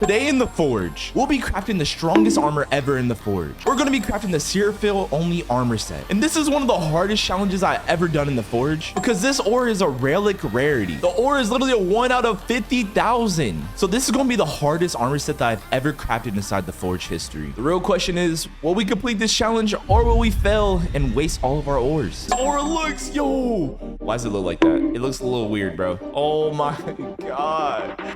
Today in the Forge, we'll be crafting the strongest armor ever in the Forge. We're going to be crafting the Suryafal only armor set. And this is one of the hardest challenges I've ever done in the Forge because this ore is a relic rarity. The ore is literally a 1 out of 50,000. So this is going to be the hardest armor set that I've ever crafted inside the Forge history. The real question is, will we complete this challenge or will we fail and waste all of our ores? This ore looks, yo. Why does it look like that? It looks a little weird, bro. Oh my God.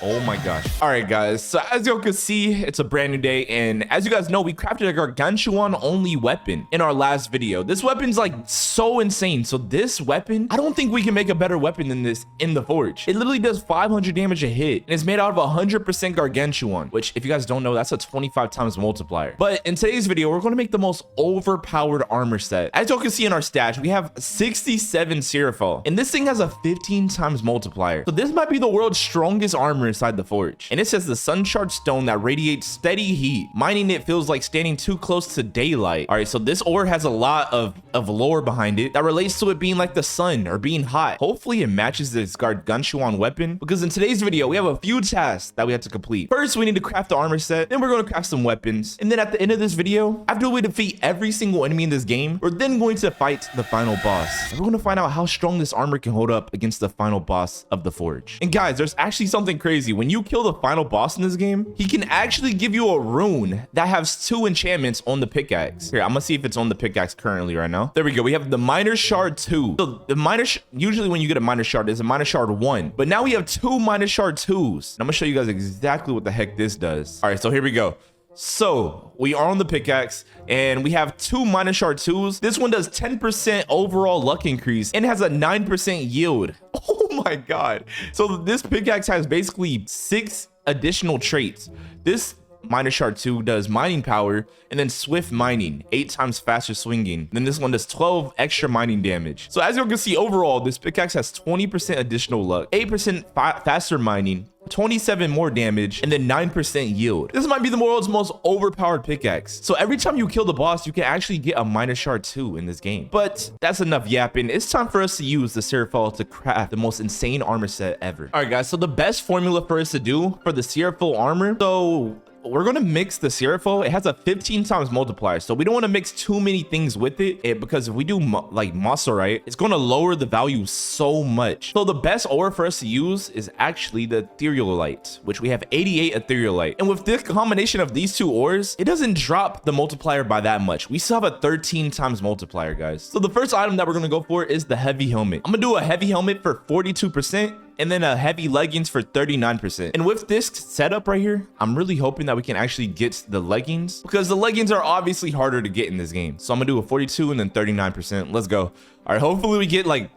Oh my gosh. All right, guys. So as you can see, it's a brand new day. And as you guys know, we crafted a gargantuan only weapon in our last video. This weapon's like so insane. So this weapon, I don't think we can make a better weapon than this in the Forge. It literally does 500 damage a hit. And it's made out of 100% gargantuan, which if you guys don't know, that's a 25 times multiplier. But in today's video, we're going to make the most overpowered armor set. As you can see in our stats, we have 67 Suryafal. And this thing has a 15 times multiplier. So this might be the world's strongest armor inside the Forge. And it says the sun shard stone that radiates steady heat. Mining it feels like standing too close to daylight. All right, so this ore has a lot of lore behind it that relates to it being like the sun or being hot. Hopefully it matches this gargantuan weapon, because in today's video we have a few tasks that we have to complete. First, we need to craft the armor set, then we're going to craft some weapons, and then at the end of this video, after we defeat every single enemy in this game, we're then going to fight the final boss. And we're going to find out how strong this armor can hold up against the final boss of the Forge. And guys, there's actually something crazy. When you kill the final boss in this game, he can actually give you a rune that has 2 enchantments on the pickaxe. Here, I'm gonna see if it's on the pickaxe currently right now. There we go. We have the miner shard 2. So the miner, usually when you get a miner shard, it's a miner shard 1, but now we have 2 miner shard 2s. And I'm gonna show you guys exactly what the heck this does. All right, so here we go. So we are on the pickaxe and we have 2 miner shard 2s. This one does 10% overall luck increase and has a 9% yield. Oh my God. So this pickaxe has basically 6 additional traits. This miner shard 2 does mining power and then swift mining, 8 times faster swinging. Then this one does 12 extra mining damage. So as you can see, overall this pickaxe has 20% additional luck, 8% faster mining, 27 more damage, and then 9% yield. This might be the world's most overpowered pickaxe. So every time you kill the boss, you can actually get a miner shard 2 in this game. But that's enough yapping. It's time for us to use the Suryafal to craft the most insane armor set ever. All right, guys. So the best formula for us to do for the Suryafal armor, so we're going to mix the Suryafal. It has a 15 times multiplier, so we don't want to mix too many things with it, because if we do like Mossarite, it's going to lower the value so much. So the best ore for us to use is actually the etherealite, which we have 88 etherealite. And with this combination of these 2 ores, it doesn't drop the multiplier by that much. We still have a 13 times multiplier, guys. So the first item that we're going to go for is the heavy helmet. I'm going to do a heavy helmet for 42%. And then a heavy leggings for 39%. And with this setup right here, I'm really hoping that we can actually get the leggings, because the leggings are obviously harder to get in this game. So I'm gonna do a 42 and then 39%. Let's go. All right, hopefully we get like,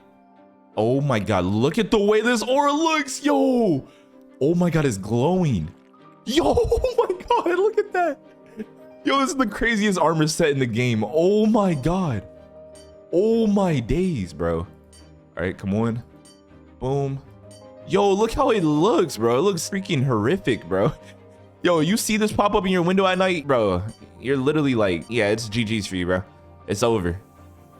oh my God, look at the way this ore looks, yo. Oh my God, it's glowing. Yo, oh my God, look at that. Yo, this is the craziest armor set in the game. Oh my God. Oh my days, bro. All right, come on. Boom. Yo, look how it looks, bro. It looks freaking horrific, bro. Yo, you see this pop up in your window at night, bro? You're literally like, yeah, it's GG's for you, bro. It's over.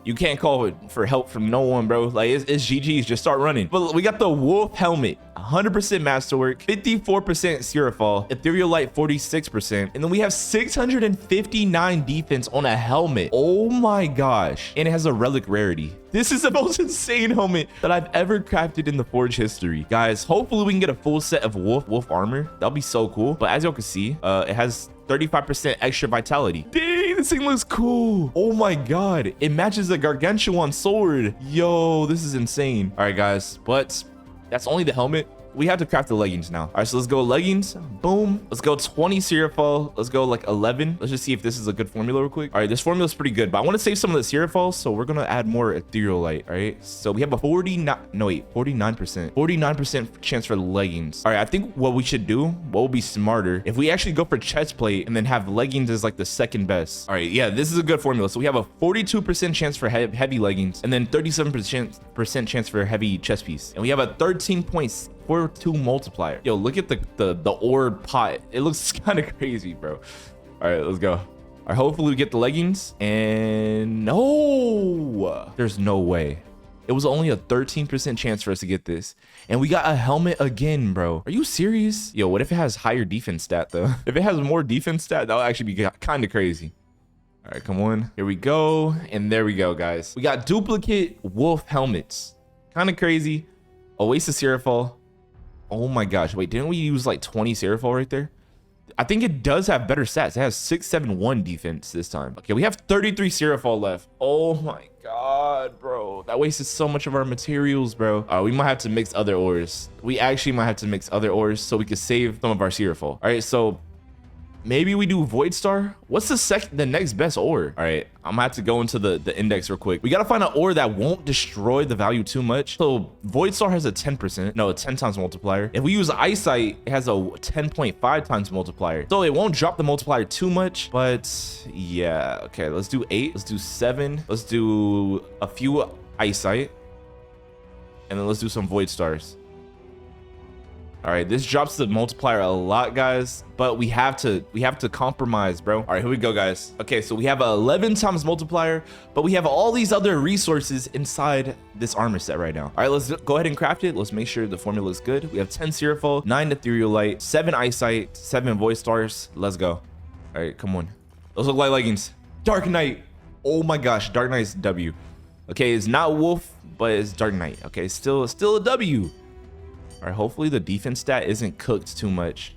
You can't call it for help from no one, bro. Like, it's GG's. Just start running. But we got the wolf helmet, 100% masterwork, 54% Suryafal, etherealite 46%, and then we have 659 defense on a helmet. Oh my gosh. And it has a relic rarity. This is the most insane helmet that I've ever crafted in the Forge history. Guys, hopefully we can get a full set of wolf armor. That'll be so cool. But as y'all can see, it has 35% extra vitality. Dang, this thing looks cool. Oh my God. It matches the gargantuan sword. Yo, this is insane. All right, guys, but that's only the helmet. We have to craft the leggings now. All right, so let's go leggings. Boom. Let's go 20 Suryafal. Let's go like 11. Let's just see if this is a good formula real quick. All right, this formula is pretty good, but I want to save some of the Suryafal, so we're gonna add more etherealite. All right, so we have a 49% chance for the leggings. All right, I think what we should do, what would be smarter, if we actually go for chest plate and then have leggings as like the second best. All right, yeah, this is a good formula. So we have a 42% chance for heavy leggings, and then 37% chance for heavy chest piece, and we have a 13.42 multiplier. Yo, look at the ore pot. It looks kind of crazy, bro. All right, let's go. All right, hopefully we get the leggings. And no, there's no way. It was only a 13% chance for us to get this. And we got a helmet again, bro. Are you serious? Yo, what if it has higher defense stat though? If it has more defense stat, that would actually be kind of crazy. All right, come on. Here we go. And there we go, guys. We got duplicate wolf helmets. Kind of crazy. Oasis Suryafal. Oh my gosh. Wait, didn't we use like 20 Suryafal right there? I think it does have better stats. It has 671 defense this time. Okay, we have 33 Suryafal left. Oh my god, bro. That wasted so much of our materials, bro. We might have to mix other ores. We actually might have to mix other ores so we could save some of our Suryafal. All right, so maybe we do Void Star. What's the next best ore? All right, I'm gonna have to go into the index real quick. We gotta find an ore that won't destroy the value too much. So Void Star has a 10%, no, a 10 times multiplier. If we use Eyesight, it has a 10.5 times multiplier. So it won't drop the multiplier too much, but yeah. Okay, let's do 8, let's do 7, let's do a few Eyesight, and then let's do some Void Stars. All right, this drops the multiplier a lot, guys, but we have to compromise, bro. All right, here we go, guys. Okay, so we have a 11 times multiplier, but we have all these other resources inside this armor set right now. All right, let's go ahead and craft it. Let's make sure the formula looks good. We have 10 Suryafal, 9 Ethereal Light, 7 Eyesight, 7 Void Stars. Let's go. All right, come on. Those look like leggings. Dark Knight. Oh my gosh, Dark Knight's W. Okay, it's not Wolf, but it's Dark Knight. Okay, still a W. All right, hopefully the defense stat isn't cooked too much.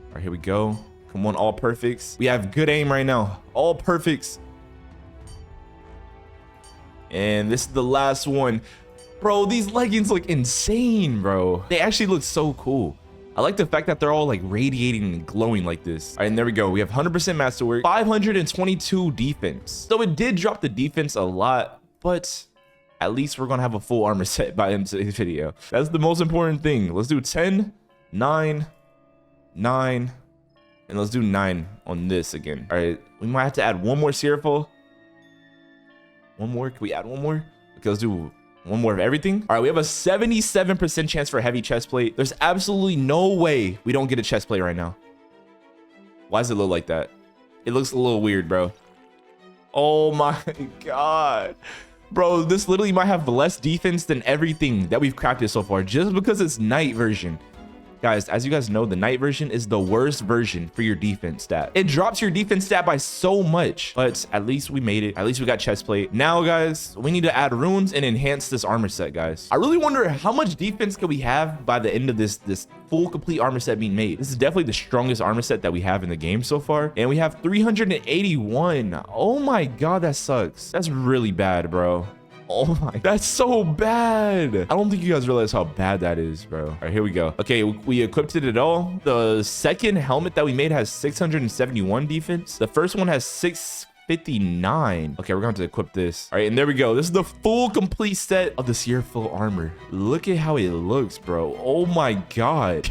All right, here we go. Come on, all perfects. We have good aim right now. All perfects. And this is the last one. Bro, these leggings look insane, bro. They actually look so cool. I like the fact that they're all like radiating and glowing like this. All right, and there we go. We have 100% masterwork, 522 defense. So it did drop the defense a lot, but at least we're gonna have a full armor set by the end of today's video. That's the most important thing. Let's do 10, 9, 9, and let's do 9 on this again. All right, we might have to add one more Suryafal. One more, can we add one more? Okay, let's do one more of everything. All right, we have a 77% chance for a heavy chest plate. There's absolutely no way we don't get a chest plate right now. Why does it look like that? It looks a little weird, bro. Oh my god. Bro, this literally might have less defense than everything that we've crafted so far just because it's night version. Guys, as you guys know, the night version is the worst version for your defense stat. It drops your defense stat by so much, but at least we made it. At least we got chest plate. Now, guys, we need to add runes and enhance this armor set, guys. I really wonder how much defense can we have by the end of this full complete armor set being made. This is definitely the strongest armor set that we have in the game so far. And we have 381. Oh my god, that sucks. That's really bad, bro. Oh my, that's so bad. I don't think you guys realize how bad that is, bro. All right, here we go. Okay, we equipped it at all. The second helmet that we made has 671 defense. The first one has 659. Okay, we're going to equip this. All right, and there we go. This is the full complete set of the Suryafal armor. Look at how it looks, bro. Oh my god.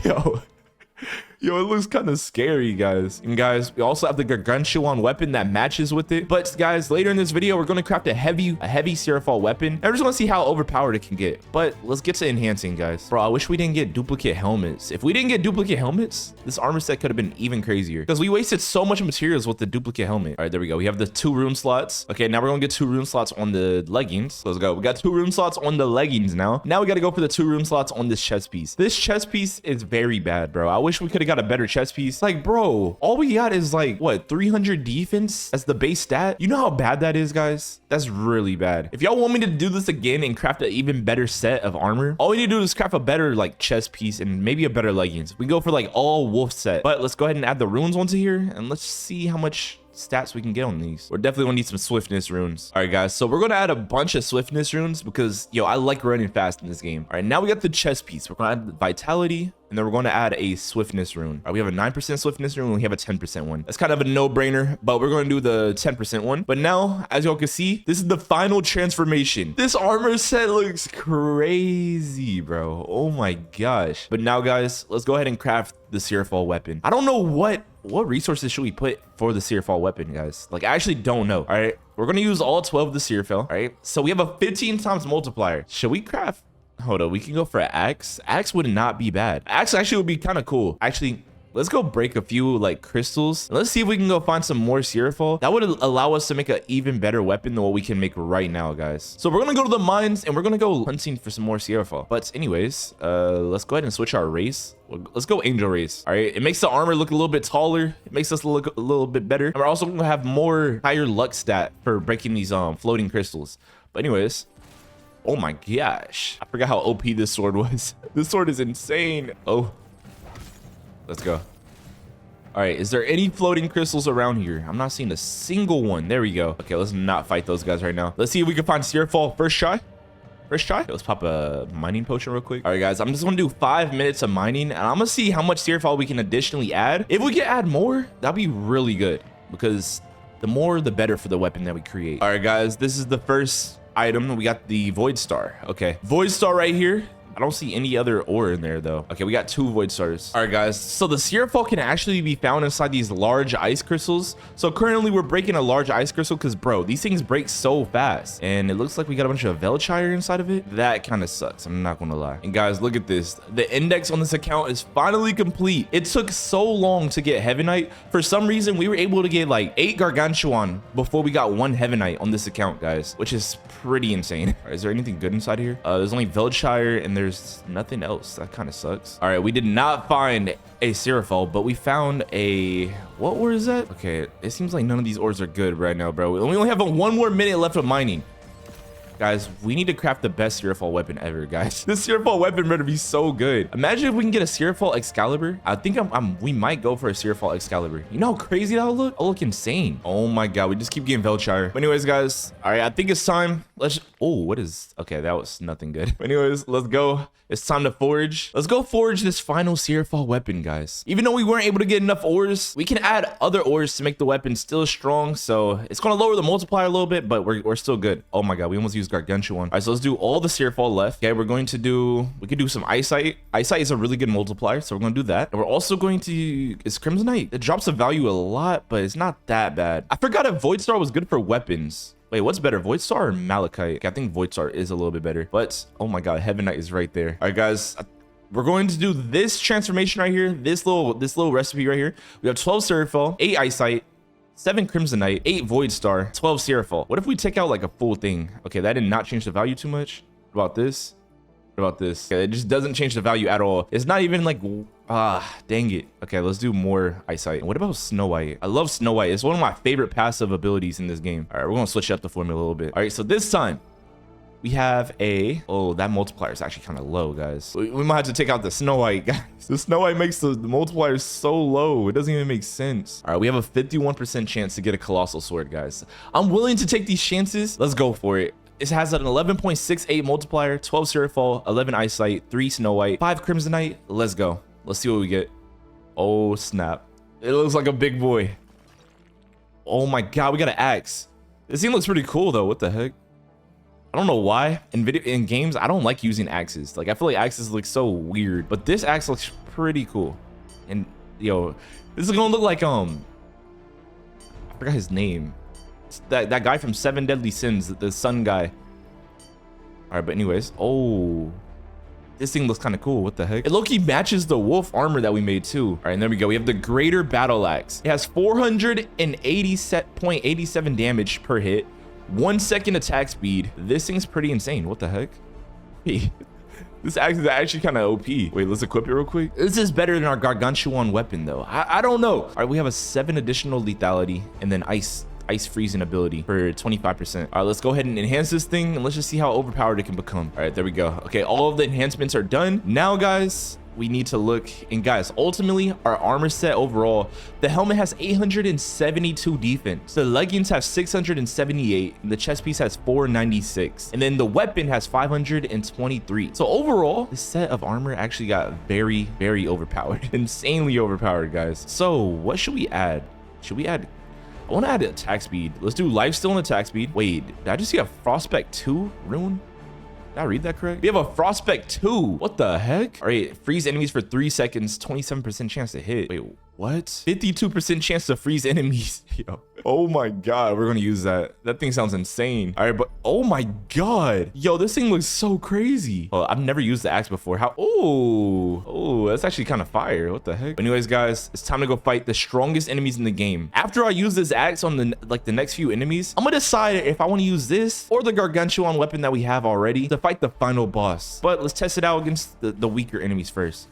Yo, it looks kind of scary, guys. And guys, we also have the gargantuan weapon that matches with it. But guys, later in this video, we're going to craft a heavy Suryafal weapon. And we're just going to see how overpowered it can get. But let's get to enhancing, guys. Bro, I wish we didn't get duplicate helmets. If we didn't get duplicate helmets, this armor set could have been even crazier because we wasted so much materials with the duplicate helmet. All right, there we go. We have the 2 rune slots. Okay, now we're going to get 2 rune slots on the leggings. Let's go. We got 2 rune slots on the leggings now. Now we got to go for the 2 rune slots on this chest piece. This chest piece is very bad, bro. I wish we could have got a better chest piece. Like, bro, all we got is like what, 300 defense as the base stat. You know how bad that is, guys? That's really bad. If y'all want me to do this again and craft an even better set of armor, all we need to do is craft a better like chest piece and maybe a better leggings. We go for like all wolf set. But let's go ahead and add the runes onto here and let's see how much stats we can get on these. We're definitely gonna need some swiftness runes. All right, guys, so we're gonna add a bunch of swiftness runes because yo, I like running fast in this game. All right, now we got the chest piece. We're gonna add vitality, and then we're going to add a swiftness rune. All right, we have a 9% swiftness rune and we have a 10% one. That's kind of a no-brainer, but we're going to do the 10% one. But now, as y'all can see, this is the final transformation. This armor set looks crazy, bro. Oh my gosh. But now, guys, let's go ahead and craft the Suryafal weapon. I don't know what resources should we put for the Suryafal weapon, guys. Like, I actually don't know. All right, we're going to use all 12 of the Suryafal. All right, so we have a 15 times multiplier. Should we craft? Hold on, we can go for an axe. Axe would not be bad. Axe actually would be kind of cool. Actually, Let's go break a few like crystals. Let's see if we can go find some more Suryafal. That would allow us to make an even better weapon than what we can make right now, guys. So we're gonna go to the mines and we're gonna go hunting for some more Suryafal. But anyways, let's go ahead and switch our race. Let's go angel race. All right, it makes the armor look a little bit taller. It makes us look a little bit better. And we're also gonna have more higher luck stat for breaking these floating crystals. But anyways, oh my gosh, I forgot how OP this sword was. This sword is insane. Oh, let's go. All right, is there any floating crystals around here? I'm not seeing a single one. There we go. Okay, let's not fight those guys right now. Let's see if we can find Suryafal first try. First try. Let's pop a mining potion real quick. All right, guys, I'm just gonna do 5 minutes of mining, and I'm gonna see how much Suryafal we can additionally add. If we can add more, that'd be really good, because the more, the better for the weapon that we create. All right, guys, this is the first item. We got the Void Star. Okay, Void Star right here. I don't see any other ore in there though. Okay, we got 2 void stars. All right, guys. So the Suryafal can actually be found inside these large ice crystals. So currently we're breaking a large ice crystal because, bro, these things break so fast. And it looks like we got a bunch of Velchire inside of it. That kind of sucks. I'm not gonna lie. And guys, look at this. The index on this account is finally complete. It took so long to get Heavenite. For some reason, we were able to get like 8 Gargantuan before we got 1 Heavenite on this account, guys, which is pretty insane. All right, is there anything good inside here? There's only Velchire and there's nothing else. That kind of sucks. All right, we did not find a Suryafal, but we found a, what ore is that? Okay, it seems like none of these ores are good right now, bro. We only have 1 more minute left of mining. Guys, we need to craft the best Suryafal weapon ever, guys. This Suryafal weapon better be so good. Imagine if we can get a Suryafal Excalibur. I think we might go for a Suryafal Excalibur. You know how crazy that'll look? I'll look insane. Oh my god, we just keep getting Velchire. But anyways, guys, all right, I think it's time. Oh, what is, okay, that was nothing good. But anyways, let's go. It's time to forge. Let's go forge this final Suryafal weapon, guys. Even though we weren't able to get enough ores, we can add other ores to make the weapon still strong. So it's going to lower the multiplier a little bit, but we're still good. Oh my god, we almost used Gargantuan. All right, so let's do all the Suryafal left. Okay, we could do some eyesight. Eyesight is a really good multiplier, so we're going to do that. And we're also going to, is Crimsonite. It drops the value a lot, but it's not that bad. I forgot if Void Star was good for weapons. Wait, what's better, Void Star or Malachite? Okay, I think Void Star is a little bit better, but oh my god, Heavenite is right there. All right, guys, we're going to do this transformation right here, this little recipe right here. We have 12 Suryafal, 8 eyesight, 7 Crimsonite, 8 Void Star, 12 Suryafal. What if we take out like a full thing? Okay, that did not change the value too much. What about this? What about this? Okay, it just doesn't change the value at all. It's not even like, dang it. Okay, let's do more eyesight. What about Snow White? I love Snow White. It's one of my favorite passive abilities in this game. All right, we're gonna switch up the formula a little bit. All right, so this time we have a, oh, that multiplier is actually kind of low, guys. We might have to take out the Snow White, guys. The Snow White makes the multiplier so low. It doesn't even make sense. All right, we have a 51% chance to get a Colossal Sword, guys. I'm willing to take these chances. Let's go for it. It has an 11.68 multiplier, 12 Suryafal, 11 eyesight, 3 Snow White, 5 Crimsonite. Let's go. Let's see what we get. Oh, snap. It looks like a big boy. Oh my god, we got an axe. This thing looks pretty cool though. What the heck? I don't know why. In games, I don't like using axes. Like, I feel like axes look so weird, but this axe looks pretty cool. And yo, this is gonna look like I forgot his name. It's that guy from 7 Deadly Sins, the sun guy. All right, but anyways, oh, this thing looks kind of cool. What the heck? It low-key matches the wolf armor that we made too. All right, and there we go. We have the Greater Battle Axe. It has 480.87 damage per hit, 1 second attack speed. This thing's pretty insane. What the heck? Hey, this axe is actually kind of OP. Wait, let's equip it real quick. This is better than our Gargantuan weapon though. I don't know. All right, we have a 7 additional lethality and then ice freezing ability for 25%. All right, let's go ahead and enhance this thing and let's just see how overpowered it can become. All right, there we go. Okay, all of the enhancements are done. Now, guys, we need to look, and guys, ultimately our armor set overall, the helmet has 872 defense, the leggings have 678, and the chest piece has 496, and then the weapon has 523. So overall, this set of armor actually got very, very overpowered. Insanely overpowered, guys. So what should we add? Should we add, I want to add attack speed. Let's do lifesteal and attack speed. Wait, did I just see a Frostspect 2 rune? Did I read that correct? We have a Frostspect 2. What the heck? All right, freeze enemies for 3 seconds, 27% chance to hit. Wait, What? 52% chance to freeze enemies. Yo. Oh my god, we're gonna use that. That thing sounds insane. All right, but oh my god. Yo, this thing looks so crazy. Oh, I've never used the axe before. How? Oh, that's actually kind of fire. What the heck? Anyways, guys, it's time to go fight the strongest enemies in the game. After I use this axe on the next few enemies, I'm gonna decide if I want to use this or the gargantuan weapon that we have already to fight the final boss. But let's test it out against the weaker enemies first.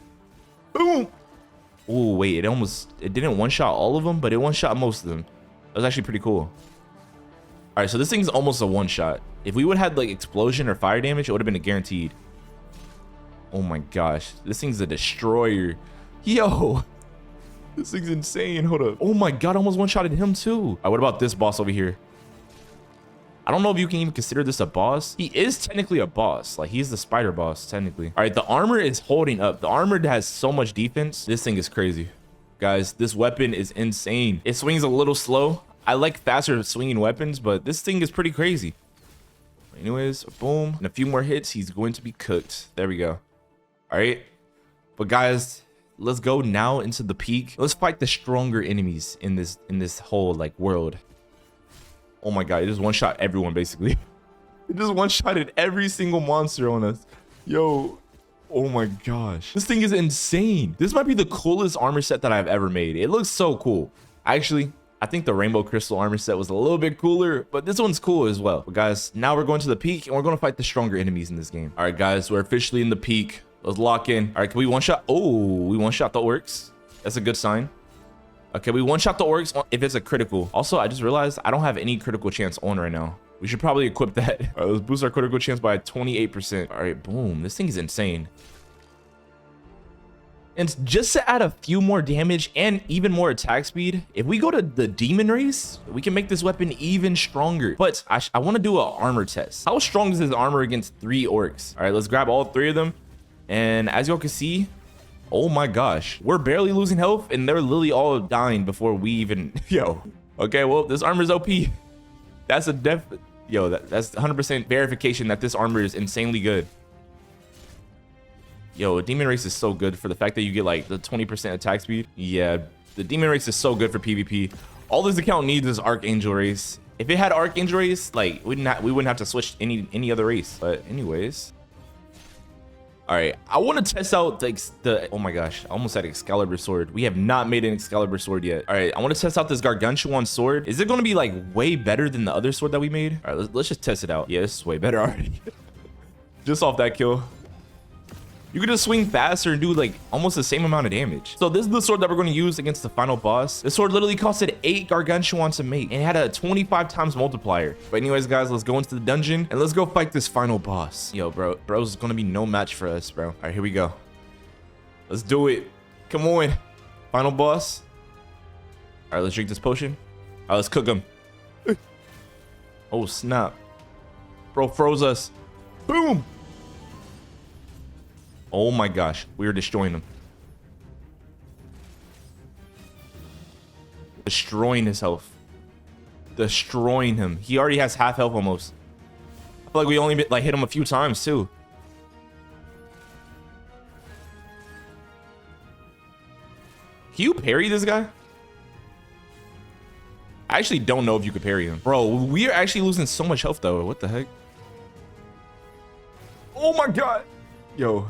Boom. Oh, wait, it didn't one-shot all of them, but it one-shot most of them. That was actually pretty cool. All right, so this thing's almost a one-shot. If we would have had like explosion or fire damage, it would have been a guaranteed. Oh my gosh, this thing's a destroyer. Yo, this thing's insane. Hold up. Oh my god, I almost one-shotted him too. All right, what about this boss over here? I don't know if you can even consider this a boss. He is technically a boss. Like, he's the spider boss, technically. All right, the armor is holding up. The armor has so much defense. This thing is crazy. Guys, this weapon is insane. It swings a little slow. I like faster swinging weapons, but this thing is pretty crazy. Anyways, boom. And a few more hits, he's going to be cooked. There we go. All right. But guys, let's go now into the peak. Let's fight the stronger enemies in this whole like world. Oh my god, it just one-shot everyone, basically. It just one-shotted every single monster on us. Yo, oh my gosh. This thing is insane. This might be the coolest armor set that I've ever made. It looks so cool. Actually, I think the rainbow crystal armor set was a little bit cooler, but this one's cool as well. But guys, now we're going to the peak, and we're going to fight the stronger enemies in this game. All right, guys, we're officially in the peak. Let's lock in. All right, can we one-shot? Oh, we one-shot the orcs. That's a good sign. Okay, we one-shot the orcs if it's a critical. Also, I just realized I don't have any critical chance on right now. We should probably equip that. All right, let's boost our critical chance by 28%. All right, boom. This thing is insane. And just to add a few more damage and even more attack speed, if we go to the demon race, we can make this weapon even stronger. But I want to do an armor test. How strong is this armor against 3 orcs? All right, let's grab all 3 of them. And as y'all can see, oh my gosh, we're barely losing health and they're literally all dying before we even yo. Okay, well, this armor is OP. That's a that's 100% verification that this armor is insanely good. Yo, demon race is so good for the fact that you get like the 20% attack speed. Yeah, the demon race is so good for PvP. All this account needs is archangel race. If it had archangel race, like we wouldn't have to switch any other race. But anyways, all right, I want to test out like oh my gosh, I almost had Excalibur sword. We have not made an Excalibur sword yet. All right, I want to test out this gargantuan sword. Is it going to be like way better than the other sword that we made? All right, let's just test it out. Yeah, this is way better already. Just off that kill. You can just swing faster and do like almost the same amount of damage. So this is the sword that we're going to use against the final boss. This sword literally costed 8 gargantuan to make and it had a 25 times multiplier. But anyways, guys, let's go into the dungeon and let's go fight this final boss. Yo, bro's going to be no match for us, bro. All right, here we go. Let's do it. Come on. Final boss. All right, let's drink this potion. All right, let's cook him. Oh, snap. Bro froze us. Boom. Oh my gosh, we are destroying him. Destroying his health. Destroying him. He already has half health almost. I feel like we only like hit him a few times too. Can you parry this guy? I actually don't know if you could parry him. Bro, we are actually losing so much health though. What the heck? Oh my god. Yo.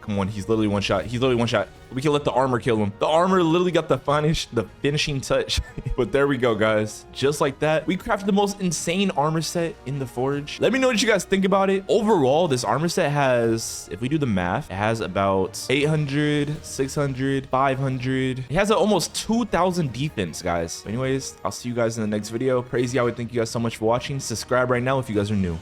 Come on, he's literally one shot. He's literally one shot. We can let the armor kill him. The armor literally got the finishing touch. But there we go, guys. Just like that, we crafted the most insane armor set in the forge. Let me know what you guys think about it. Overall, this armor set has, if we do the math, it has about 800, 600, 500. It has almost 2,000 defense, guys. Anyways, I'll see you guys in the next video. Praise Yahweh. Thank you guys so much for watching. Subscribe right now if you guys are new.